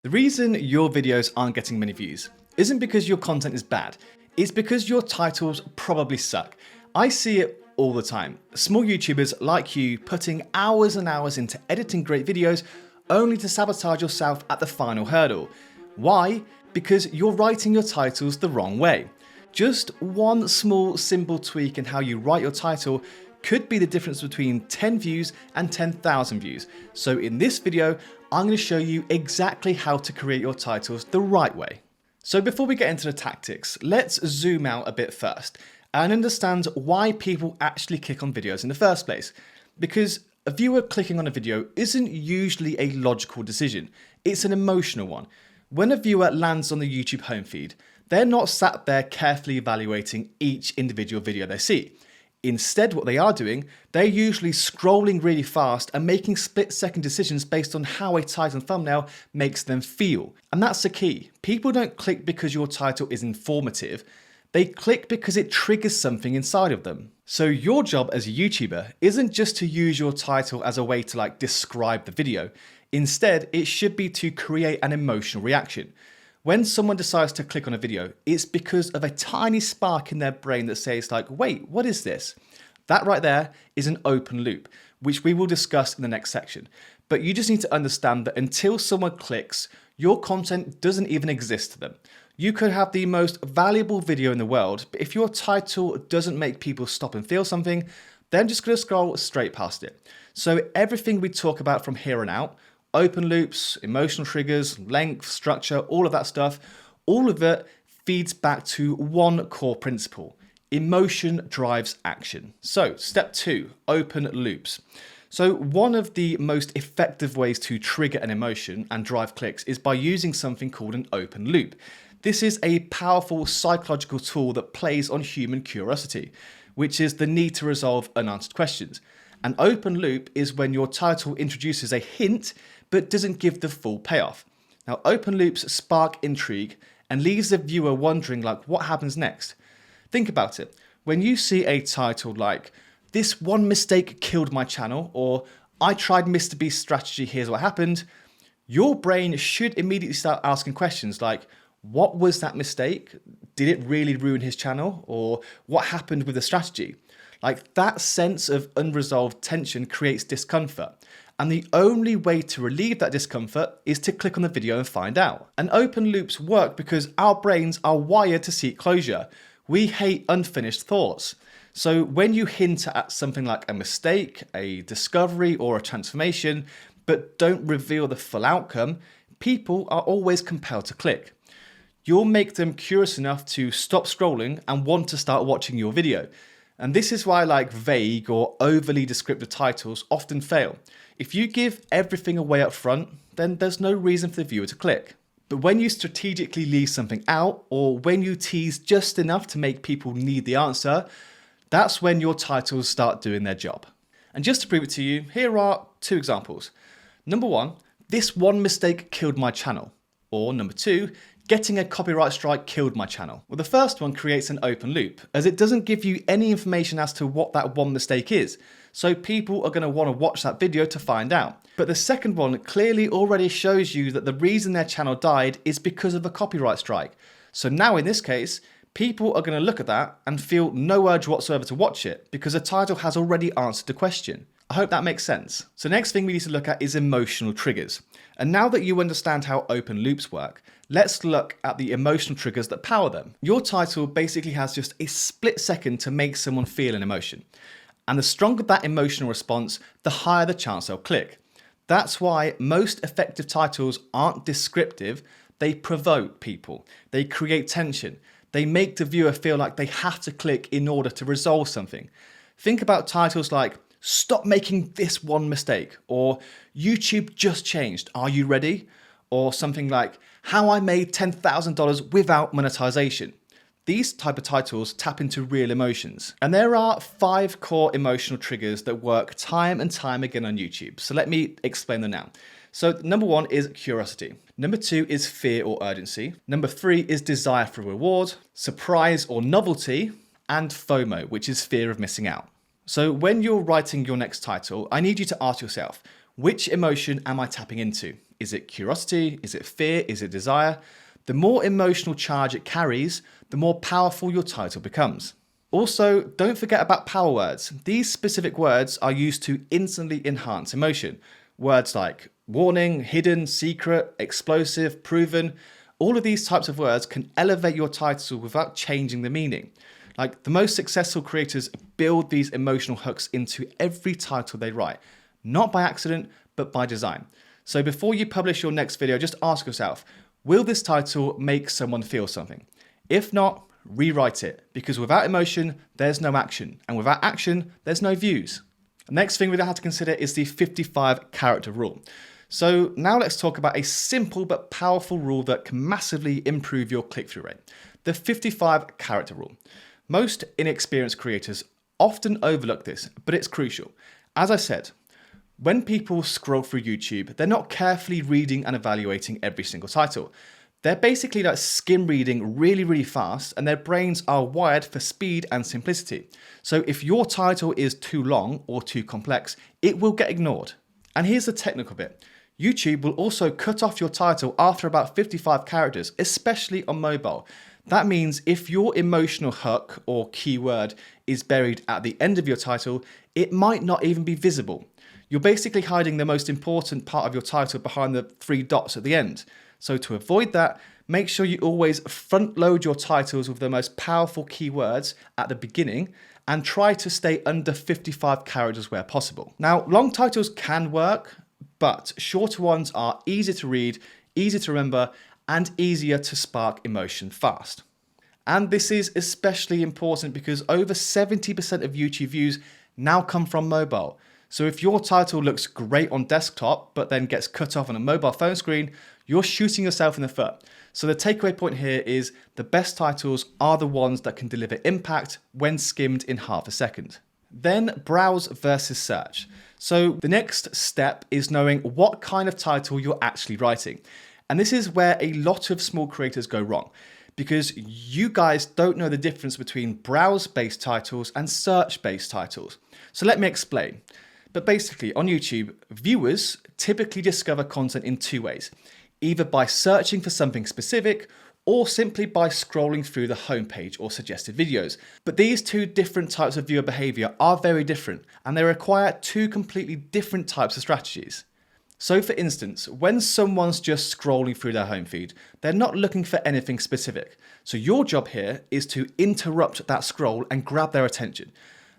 The reason your videos aren't getting many views isn't because your content is bad, it's because your titles probably suck. I see it all the time. Small YouTubers like you putting hours and hours into editing great videos only to sabotage yourself at the final hurdle. Why? Because you're writing your titles the wrong way. Just one small simple tweak in how you write your title could be the difference between 10 views and 10,000 views. So in this video, I'm going to show you exactly how to create your titles the right way. So before we get into the tactics, let's zoom out a bit first and understand why people actually click on videos in the first place. Because a viewer clicking on a video isn't usually a logical decision, it's an emotional one. When a viewer lands on the YouTube home feed, they're not sat there carefully evaluating each individual video they see. Instead, what they are doing, they're usually scrolling really fast and making split-second decisions based on how a title and thumbnail makes them feel. And that's the key. People don't click because your title is informative. They click because it triggers something inside of them. So your job as a YouTuber isn't just to use your title as a way to describe the video. Instead, it should be to create an emotional reaction. When someone decides to click on a video, it's because of a tiny spark in their brain that says wait, what is this? That right there is an open loop, which we will discuss in the next section. But you just need to understand that until someone clicks, your content doesn't even exist to them. You could have the most valuable video in the world, but if your title doesn't make people stop and feel something, they're just going to scroll straight past it. So everything we talk about from here on out, open loops, emotional triggers, length, structure, all of that stuff, all of it feeds back to one core principle. Emotion drives action. So step 2, open loops. So one of the most effective ways to trigger an emotion and drive clicks is by using something called an open loop. This is a powerful psychological tool that plays on human curiosity, which is the need to resolve unanswered questions. An open loop is when your title introduces a hint but doesn't give the full payoff. Now, open loops spark intrigue and leaves the viewer wondering what happens next. Think about it. When you see a title like, "This one mistake killed my channel," or "I tried Mr. Beast's strategy, here's what happened," your brain should immediately start asking questions like, what was that mistake? Did it really ruin his channel? Or what happened with the strategy? That sense of unresolved tension creates discomfort. And the only way to relieve that discomfort is to click on the video and find out. And open loops work because our brains are wired to seek closure. We hate unfinished thoughts. So when you hint at something like a mistake, a discovery, or a transformation, but don't reveal the full outcome, people are always compelled to click. You'll make them curious enough to stop scrolling and want to start watching your video. And this is why vague or overly descriptive titles often fail. If you give everything away up front, then there's no reason for the viewer to click. But when you strategically leave something out, or when you tease just enough to make people need the answer, that's when your titles start doing their job. And just to prove it to you, here are 2 examples. Number 1, "This one mistake killed my channel." Or number 2, "Getting a copyright strike killed my channel." Well, the first one creates an open loop, as it doesn't give you any information as to what that one mistake is. So people are going to want to watch that video to find out. But the second one clearly already shows you that the reason their channel died is because of a copyright strike. So now in this case, people are going to look at that and feel no urge whatsoever to watch it because the title has already answered the question. I hope that makes sense. So next thing we need to look at is emotional triggers. And now that you understand how open loops work, let's look at the emotional triggers that power them. Your title basically has just a split second to make someone feel an emotion. And the stronger that emotional response, the higher the chance they'll click. That's why most effective titles aren't descriptive, they provoke people. They create tension. They make the viewer feel like they have to click in order to resolve something. Think about titles like, "Stop making this one mistake," or "YouTube just changed, are you ready?" Or something like, "How I made $10,000 without monetization." These type of titles tap into real emotions. And there are 5 core emotional triggers that work time and time again on YouTube. So let me explain them now. So number 1 is curiosity. Number 2 is fear or urgency. Number 3 is desire for reward, surprise or novelty, and FOMO, which is fear of missing out. So when you're writing your next title, I need you to ask yourself, Which emotion am I tapping into? Is it curiosity? Is it fear? Is it desire? The more emotional charge it carries, the more powerful your title becomes. Also, don't forget about power words. These specific words are used to instantly enhance emotion. Words like warning, hidden, secret, explosive, proven, all of these types of words can elevate your title without changing the meaning. Like, the most successful creators build these emotional hooks into every title they write, not by accident, but by design. So before you publish your next video, just ask yourself, will this title make someone feel something? If not, rewrite it, because without emotion, there's no action, and without action, there's no views. The next thing we have to consider is the 55 character rule. So now let's talk about a simple but powerful rule that can massively improve your click-through rate. The 55 character rule. Most inexperienced creators often overlook this, but it's crucial. As I said, when people scroll through YouTube, they're not carefully reading and evaluating every single title. They're basically like skim reading really, really fast, and their brains are wired for speed and simplicity. So if your title is too long or too complex, it will get ignored. And here's the technical bit. YouTube will also cut off your title after about 55 characters, especially on mobile. That means if your emotional hook or keyword is buried at the end of your title, it might not even be visible. You're basically hiding the most important part of your title behind the 3 dots at the end. So to avoid that, make sure you always front load your titles with the most powerful keywords at the beginning and try to stay under 55 characters where possible. Now, long titles can work, but shorter ones are easier to read, easier to remember, and easier to spark emotion fast. And this is especially important because over 70% of YouTube views now come from mobile. So if your title looks great on desktop, but then gets cut off on a mobile phone screen, you're shooting yourself in the foot. So the takeaway point here is the best titles are the ones that can deliver impact when skimmed in half a second. Then browse versus search. So the next step is knowing what kind of title you're actually writing. And this is where a lot of small creators go wrong, because you guys don't know the difference between browse-based titles and search-based titles. So let me explain. But basically, on YouTube, viewers typically discover content in 2 ways, either by searching for something specific or simply by scrolling through the homepage or suggested videos. But these 2 different types of viewer behavior are very different, and they require 2 completely different types of strategies. So for instance, when someone's just scrolling through their home feed, they're not looking for anything specific. So your job here is to interrupt that scroll and grab their attention.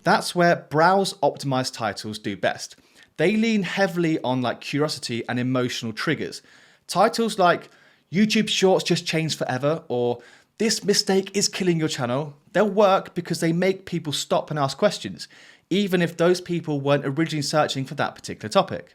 That's where browse optimized titles do best. They lean heavily on like curiosity and emotional triggers. Titles like YouTube Shorts just changed forever, or this mistake is killing your channel, they'll work because they make people stop and ask questions, even if those people weren't originally searching for that particular topic.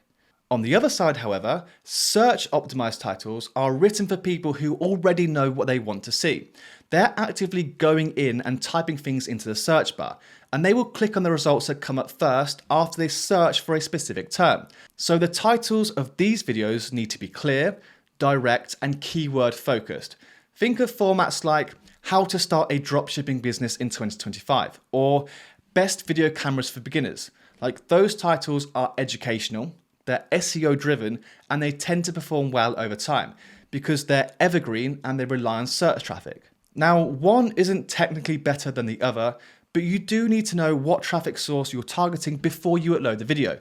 On the other side, however, search optimized titles are written for people who already know what they want to see. They're actively going in and typing things into the search bar, and they will click on the results that come up first after they search for a specific term. So the titles of these videos need to be clear, direct, and keyword focused. Think of formats like how to start a dropshipping business in 2025 or best video cameras for beginners. Like, those titles are educational, they're SEO driven, and they tend to perform well over time because they're evergreen and they rely on search traffic. Now, one isn't technically better than the other, but you do need to know what traffic source you're targeting before you upload the video.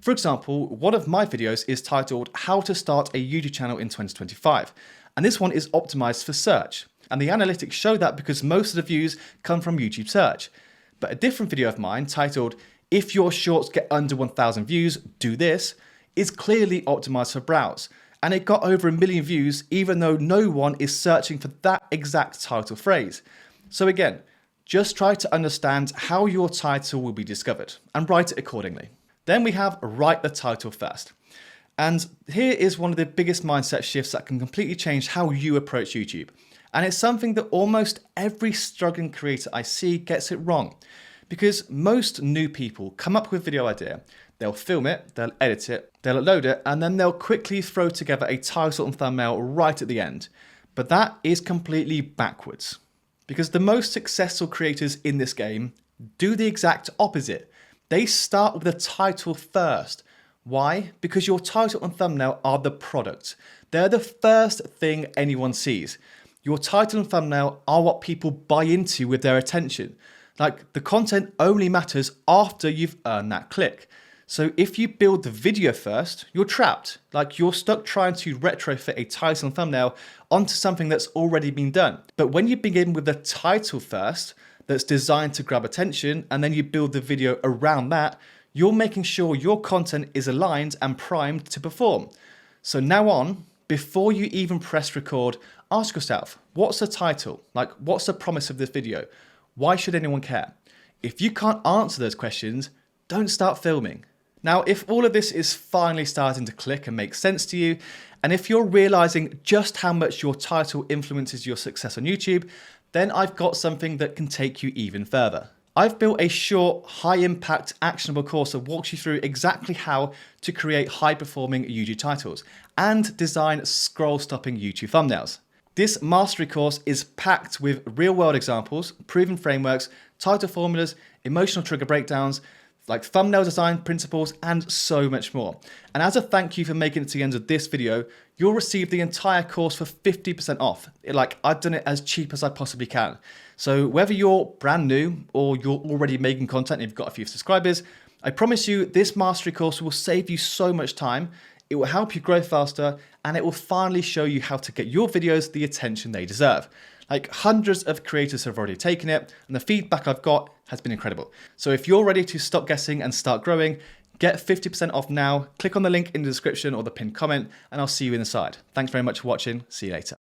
For example, one of my videos is titled How to Start a YouTube Channel in 2025, and this one is optimized for search. And the analytics show that because most of the views come from YouTube search. But a different video of mine titled If Your Shorts Get Under 1,000 Views, Do This, is clearly optimized for browse. And it got over 1 million views even though no one is searching for that exact title phrase. So again, just try to understand how your title will be discovered and write it accordingly. Then we have write the title first. And here is one of the biggest mindset shifts that can completely change how you approach YouTube. And it's something that almost every struggling creator I see gets it wrong. Because most new people come up with a video idea, they'll film it, they'll edit it, they'll upload it, and then they'll quickly throw together a title and thumbnail right at the end. But that is completely backwards. Because the most successful creators in this game do the exact opposite. They start with the title first. Why? Because your title and thumbnail are the product. They're the first thing anyone sees. Your title and thumbnail are what people buy into with their attention. Like, the content only matters after you've earned that click. So if you build the video first, you're trapped. Like, you're stuck trying to retrofit a title and thumbnail onto something that's already been done. But when you begin with the title first, that's designed to grab attention, and then you build the video around that, you're making sure your content is aligned and primed to perform. So now on, before you even press record, ask yourself, what's the title? Like, what's the promise of this video? Why should anyone care? If you can't answer those questions, don't start filming. Now, if all of this is finally starting to click and make sense to you, and if you're realizing just how much your title influences your success on YouTube, then I've got something that can take you even further. I've built a short, high-impact, actionable course that walks you through exactly how to create high-performing YouTube titles and design scroll-stopping YouTube thumbnails. This mastery course is packed with real-world examples, proven frameworks, title formulas, emotional trigger breakdowns, like thumbnail design principles, and so much more. And as a thank you for making it to the end of this video, you'll receive the entire course for 50% off. Like, I've done it as cheap as I possibly can. So whether you're brand new or you're already making content and you've got a few subscribers, I promise you this mastery course will save you so much time. It will help you grow faster, and it will finally show you how to get your videos the attention they deserve. Like, hundreds of creators have already taken it, and the feedback I've got has been incredible. So if you're ready to stop guessing and start growing, get 50% off now. Click on the link in the description or the pinned comment, and I'll see you inside. Thanks very much for watching. See you later.